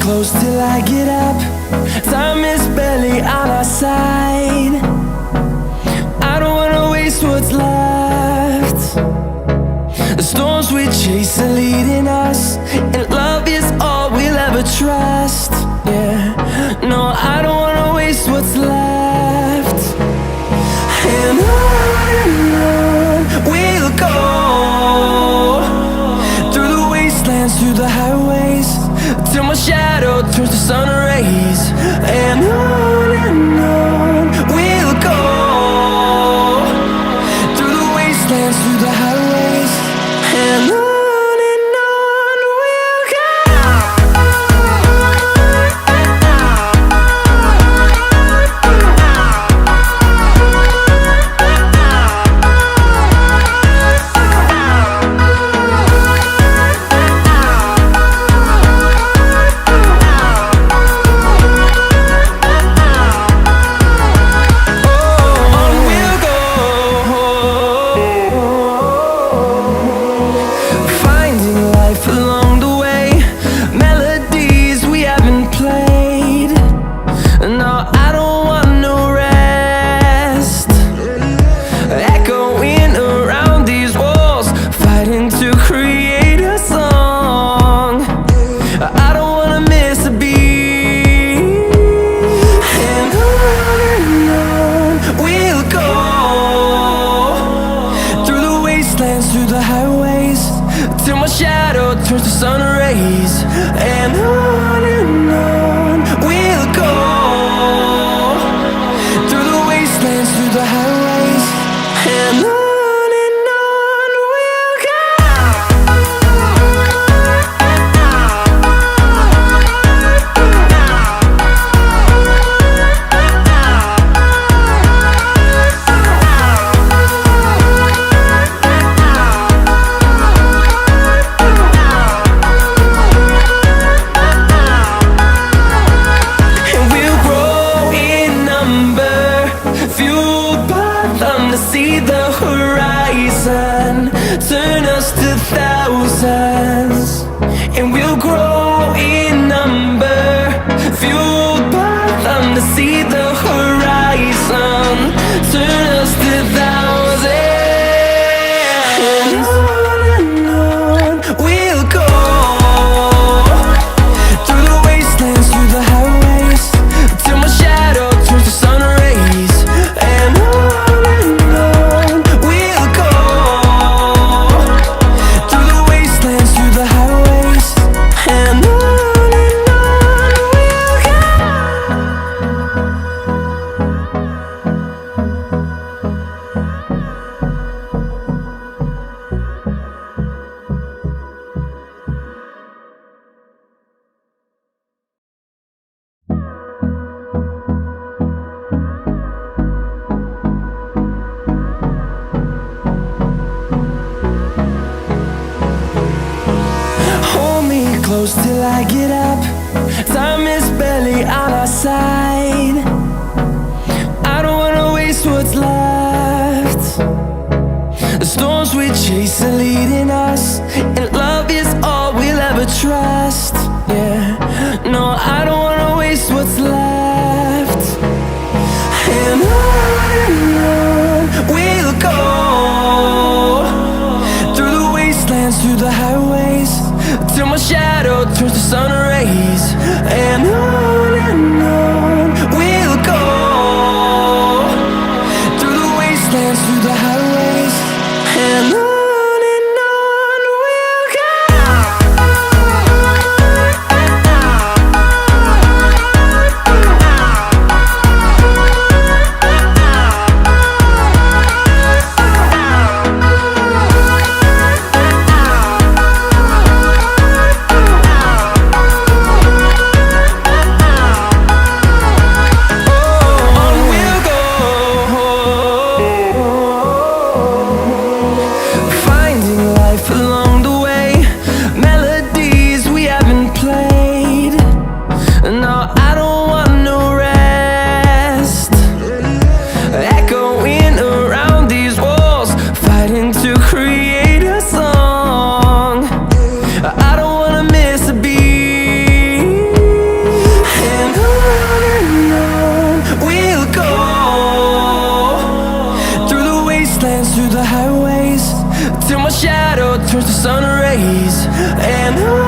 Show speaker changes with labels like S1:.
S1: close till I get up. Time is barely on our side. I don't wanna waste what's left. The storms we chase are leading us, and love is all we'll ever trust. Yeah, no, I don't wanna waste what's left. And on we'll go, through the wastelands, through the highways, till my shadow turns to sun rays. And on we'll go, through the wastelands, through the highways, and on we'll go. Through the highways, till my shadow turns to sun rays. And on we'll go, through the wastelands, through the highways, and on we'll go. See the horizon, turn us to thousands, and we'll grow in number, fueled by them to see the horizon, turn us to thousands, and on we'll go, through the wastelands, through the highways, till my shadow turns to sun rays. And close till I get up. Time is barely on our side. I don't wanna waste what's left. The storms we chase are leading us, and love is all we'll ever trust. Yeah, no, I don't wanna waste what's left. And on we'll go, through the wastelands, through the highways, till my shadow turns to sun rays. And on we'll go, through the wastelands, through the highways, and on we'll go. On we'll go, turns to sun rays, and